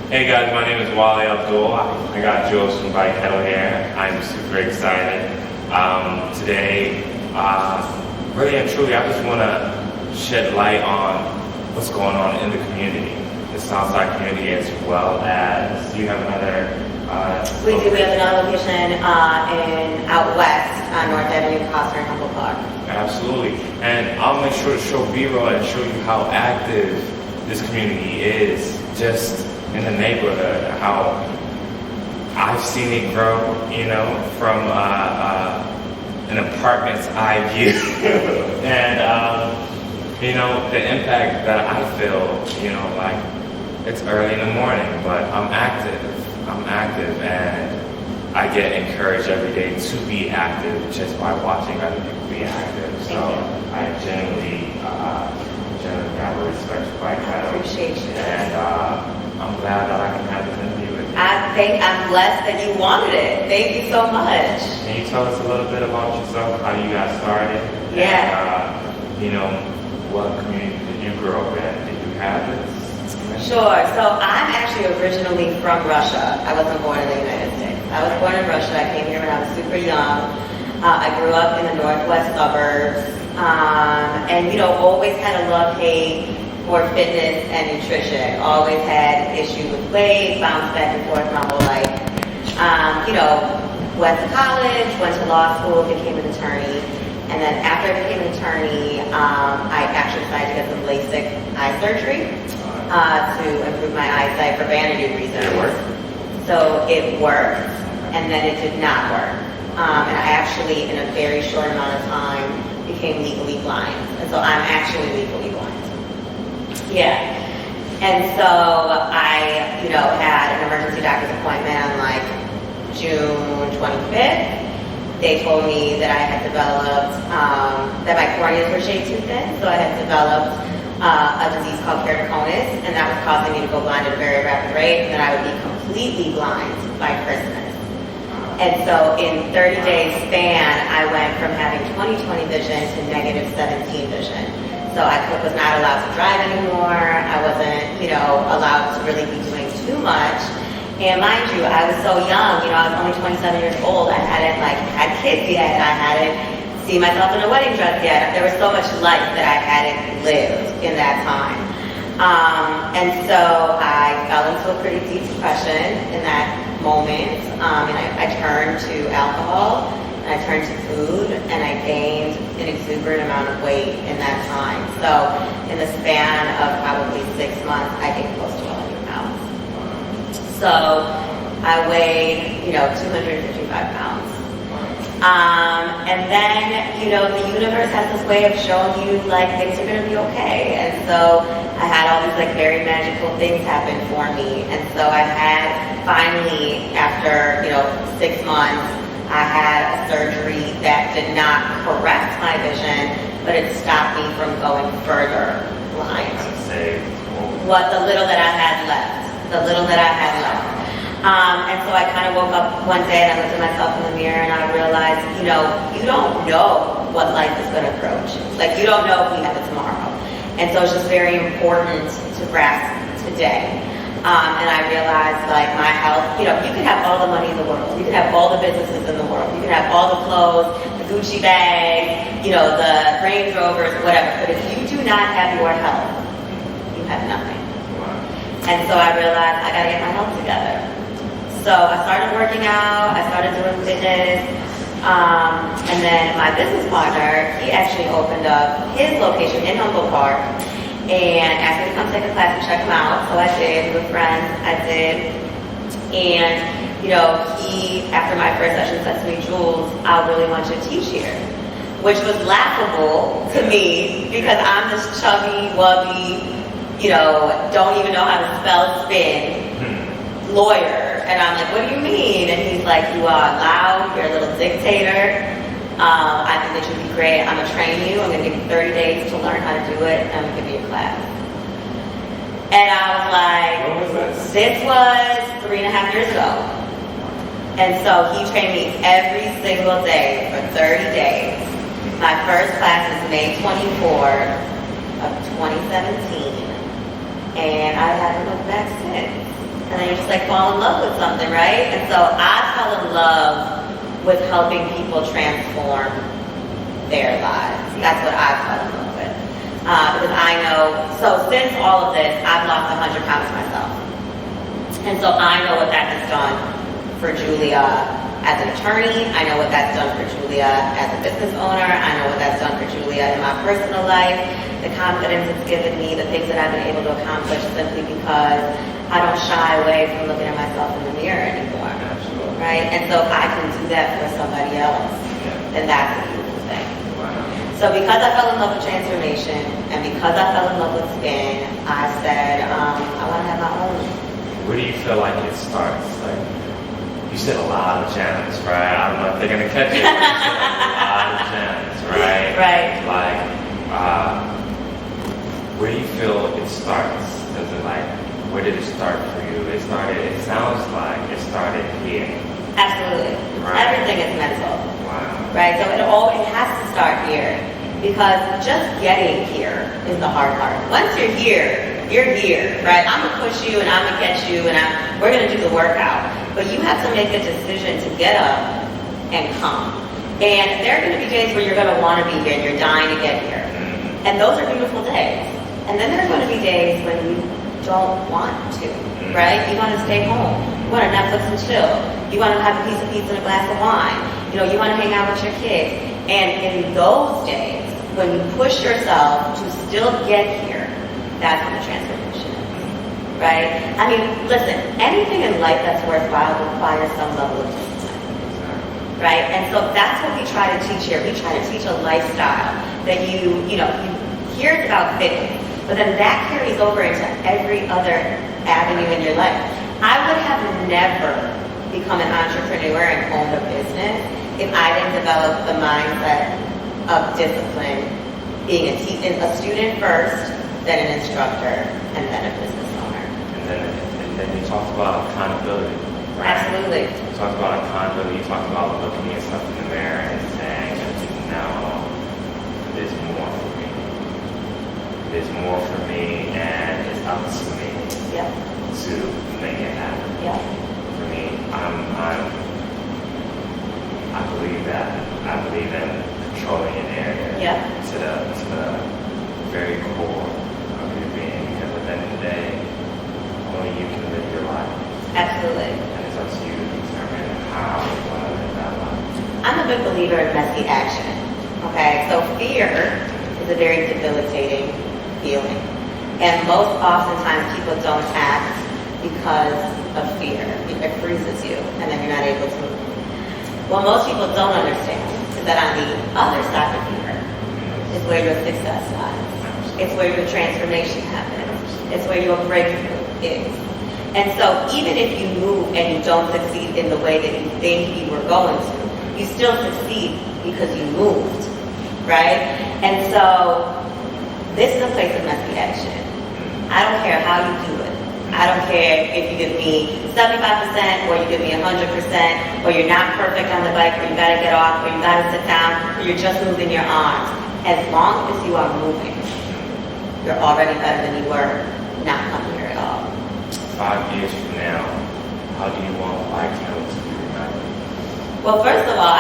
Hey guys, my name is Wale Abdul. I got Julz from Bikettle here. I'm super excited. Today, really and truly, I just want to shed light on what's going on in the community, the Southside community, as well as you have another. We do. We have another location in out west on North Avenue, Coster and Humboldt Park. Absolutely, and I'll make sure to show B-roll and show you how active this community is, just in the neighborhood, how I've seen it grow, from an apartment's eye view, and the impact that I feel, like it's early in the morning, but I'm active, and I get encouraged every day to be active just by watching other people be active. So I genuinely have a respect for Bikettle. I appreciate you. And I'm glad that I can have this interview with you. I'm blessed that you wanted it. Thank you so much. Can you tell us a little bit about yourself, how you got started? Yeah. And, what community did you grow up in? Did you have this? Sure. So I'm actually originally from Russia. I wasn't born in the United States. I was born in Russia. I came here when I was super young. I grew up in the northwest suburbs. And, always had a love-hate for fitness and nutrition. Always had issue with weight, bounced back and forth my whole life. Went to college, went to law school, became an attorney. And then after I became an attorney, I actually decided to get some LASIK eye surgery to improve my eyesight for vanity reasons. Did it work? So it worked, and then it did not work. And I actually, in a very short amount of time, became legally blind. And so I'm actually legally blind. Yeah. And so I, had an emergency doctor's appointment on June 25th. They told me that I had developed, that my corneas were shaped too thin, so I had developed a disease called keratoconus, and that was causing me to go blind at a very rapid rate, and then I would be completely blind by Christmas. And so in 30 days span, I went from having 20/20 vision to negative 17 vision. So I was not allowed to drive anymore. I wasn't, allowed to really be doing too much. And mind you, I was so young, I was only 27 years old. I hadn't had kids yet. I hadn't seen myself in a wedding dress yet. There was so much life that I hadn't lived in that time. And so I fell into a pretty deep depression in that moment. And I turned to alcohol, and I turned to food, and I gained an exuberant amount of weight in that time. So in the span of probably 6 months, I gained close to 100 pounds. So I weighed, 255 pounds. And then, the universe has this way of showing you, things are going to be okay. And so I had all these, very magical things happen for me. And so I had, finally, after, 6 months, I had a surgery that did not correct my vision, but it stopped me from going further blind. What the little that I had left. And so I kind of woke up one day and I looked at myself in the mirror and I realized, you don't know what life is going to approach. You don't know if we have it tomorrow. And so it's just very important to grasp today. And I realized, my health, you can have all the money in the world. You can have all the businesses in the world. You can have all the clothes, the Gucci bags, the Range Rovers, whatever. But if you do not have your health, you have nothing. And so I realized I gotta get my health together. So I started working out, I started doing fitness, and then my business partner, he actually opened up his location in Humboldt Park and asked me to come take a class and check him out. So I did, with friends, I did. And, he, after my first session, said to me, Julz, I really want you to teach here. Which was laughable to me because I'm this chubby, wubby, don't even know how to spell spin lawyer. And I'm like, what do you mean? And he's like, you are loud, you're a little dictator. I think that you'd be great. I'm gonna train you. I'm gonna give you 30 days to learn how to do it. And I'm gonna give you a class. And I was like, what was this? This was 3.5 years ago. And so he trained me every single day for 30 days. My first class is May 24th of 2017. And I haven't looked back since. And then you just like fall in love with something, right? And so I fell in love with helping people transform their lives. That's what I fell in love with. Because I know, so since all of this, I've lost 100 pounds myself. And so I know what that has done for Julia as an attorney. I know what that's done for Julia as a business owner. I know what that's done for Julia in my personal life. The confidence it's given me, the things that I've been able to accomplish simply because I don't shy away from looking at myself in the mirror anymore. Absolutely. Right? And so if I can do that for somebody else, then that's a beautiful thing. Wow. So because I fell in love with transformation and because I fell in love with skin, I said, I want to have my own. Where do you feel like it starts? Like, you said a lot of gems, right? I don't know if they're gonna catch it. But you said a lot of gems, right? Right. Like, where do you feel it starts? Does it like, where did it start for you? It sounds like it started here. Absolutely. Right. Everything is mental. Wow. Right? So it always has to start here because just getting here is the hard part. Once you're here, right? I'm gonna push you and I'm gonna catch you and we're gonna do the workout. But you have to make a decision to get up and come. And there are gonna be days where you're gonna wanna be here and you're dying to get here. And those are beautiful days. And then there are gonna be days when you don't want to, right? You wanna stay home. You wanna Netflix and chill. You wanna have a piece of pizza and a glass of wine. You know, you wanna hang out with your kids. And in those days, when you push yourself to still get here, that's when the transformation is, right? I mean, listen, anything in life that's worthwhile requires some level of discipline, right? And so that's what we try to teach here. We try to teach a lifestyle that you hear it's about fitness, but then that carries over into every other avenue in your life. I would have never become an entrepreneur and owned a business if I didn't develop the mindset of discipline, being a student first, then an instructor, and then a business owner. And then you talked about accountability, right? Absolutely. You talked about accountability. You talked about looking at stuff in the mirror and saying, no, there's more for me. There's more for me, and it's up to me to make it happen. Yeah. For me, I believe that. I believe in controlling an area to the very core of your being, because at the end of the day, only you can live your life. Absolutely. And it's up to you to determine how you want to live that life. I'm a big believer in messy action. Okay, so fear is a very debilitating feeling. And most oftentimes people don't act because of fear. It freezes you, and then you're not able to move. What most people don't understand is that on the other side of fear is where your success lies. It's where your transformation happens. It's where your breakthrough is. And so even if you move and you don't succeed in the way that you think you were going to, you still succeed because you moved, right? And so this is a place of messy action. I don't care how you do it. I don't care if you give me 75% or you give me 100% or you're not perfect on the bike or you gotta get off or you gotta sit down or you're just moving your arms. As long as you are moving, you're already better than you were not coming here at all. 5 years from now, how do you want Bikettle to be remembered? Well, first of all,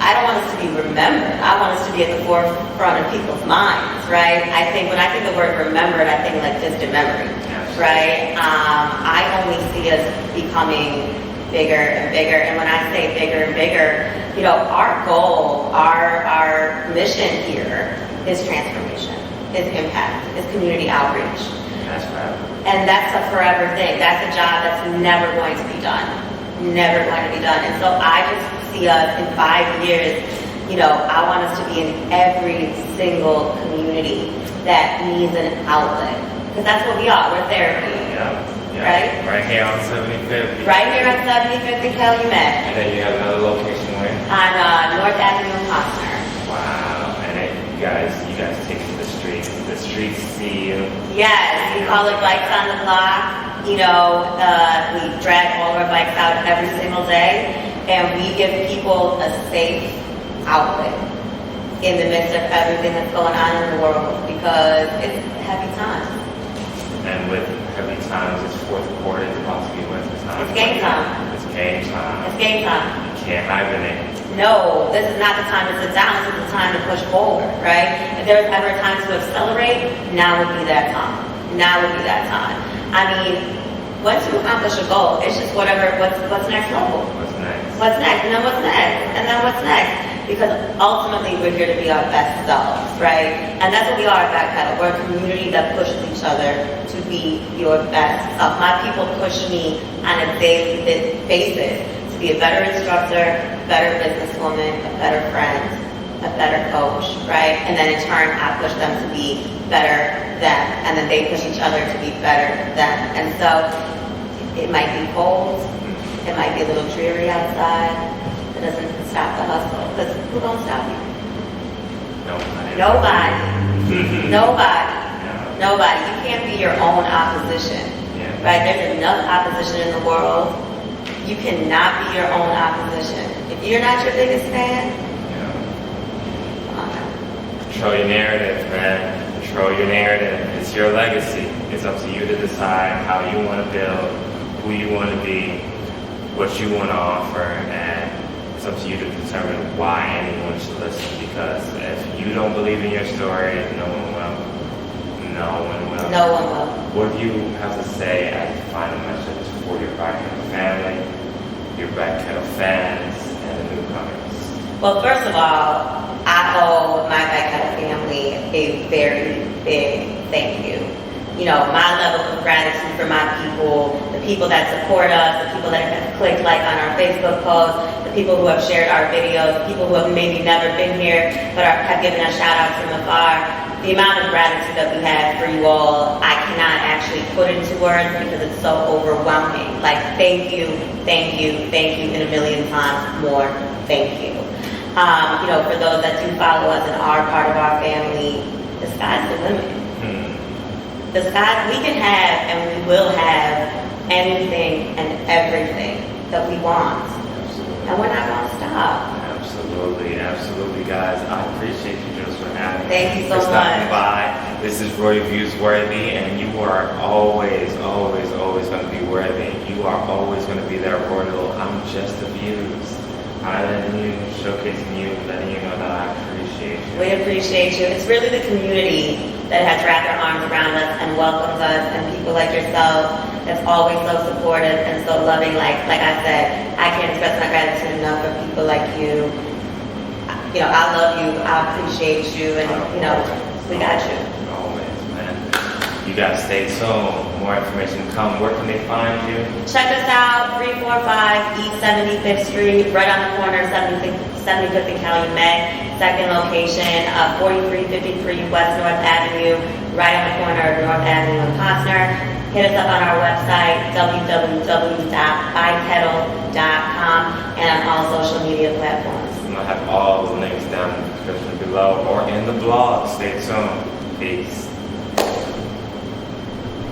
I don't want us to be remembered. I want us to be at the forefront of people's minds, right? I think when I think the word remembered, I think like distant memory, right? I only see us becoming bigger and bigger. And when I say bigger and bigger, our goal, our mission here is transformation, is impact, is community outreach. That's forever. And that's a forever thing. That's a job that's never going to be done. Never going to be done. And so I just see us in 5 years, I want us to be in every single community that needs an outlet. Because that's what we are. We're therapy. Yeah. Right? Right here on 75th. Right here on 75th and Calumet. And then you have another location where? On North Avenue in Posner. Wow. And then you guys take it to the streets. The streets see you. Yes, we call it Bikes on the Block. We drag all of our bikes out every single day, and we give people a safe outlet in the midst of everything that's going on in the world, because it's heavy times. And with heavy times, it's fourth quarter, it's about to be It's game time. It's game time. It's game time. You can't hibernate. No, this is not the time to sit down. This is the time to push forward, right? If there was ever a time to accelerate, now would be that time. Now would be that time. I mean, once you accomplish a goal, it's just what's next level. What's next? What's next? And then what's next? And then what's next? Because ultimately we're here to be our best selves, right? And that's what we are at Bikettle. We're a community that pushes each other to be your best self. My people push me on a daily basis to be a better instructor, a better businesswoman, a better friend, a better coach, right? And then in turn, I push them to be better them, and then they push each other to be better them. And so it might be cold, it might be a little dreary outside. It doesn't stop the hustle, because who gonna stop you? Nobody. Nobody. You can't be your own opposition, right? There's enough opposition in the world. You cannot be your own opposition. If you're not your biggest fan, control your narrative, man. Control your narrative. It's your legacy. It's up to you to decide how you want to build, who you want to be, what you want to offer, and it's up to you to determine why anyone should listen. Because if you don't believe in your story, no one will. No one will. no one will. What do you have to say as a final message for your Bikettle family, your Bikettle fans, and the newcomers? Well, first of all, I owe my Bikettle family a very big thank you. You know, my level of gratitude for my people, the people that support us, the people that have clicked like on our Facebook posts, the people who have shared our videos, the people who have maybe never been here but have given us shout outs from afar. The amount of gratitude that we have for you all, I cannot actually put into words because it's so overwhelming. Like, thank you, thank you, thank you, and a million times more thank you. You know, for those that do follow us and are part of our family, the sky's the limit. The sky, we can have and we will have anything and everything that we want. Absolutely. And we're not going to stop. Absolutely, absolutely, guys. I appreciate you, Julz, for having me. Thank you so for stopping much. by. This is Royalviewz Worthy, and you are always, always, always going to be worthy. You are always going to be there, Royal. I'm just a views. Highlighting you, showcasing you, letting you know that I appreciate you. We appreciate you. It's really the community that has wrapped their arms around us and welcomes us, and people like yourself that's always so supportive and so loving. Like I said, I can't express my gratitude enough for people like you. You know, I love you, I appreciate you, and you know, we got you. Always, man. You guys stay tuned. More information to come. Where can they find you? Check us out, 345 East 75th Street, right on the corner of 75th and Calumet. Second location, 4353 West North Avenue, right on the corner of North Avenue and Costner. Hit us up on our website, www.bikettle.com, and on all social media platforms. I'm going to have all the links down in the description below or in the blog. Stay tuned. Peace.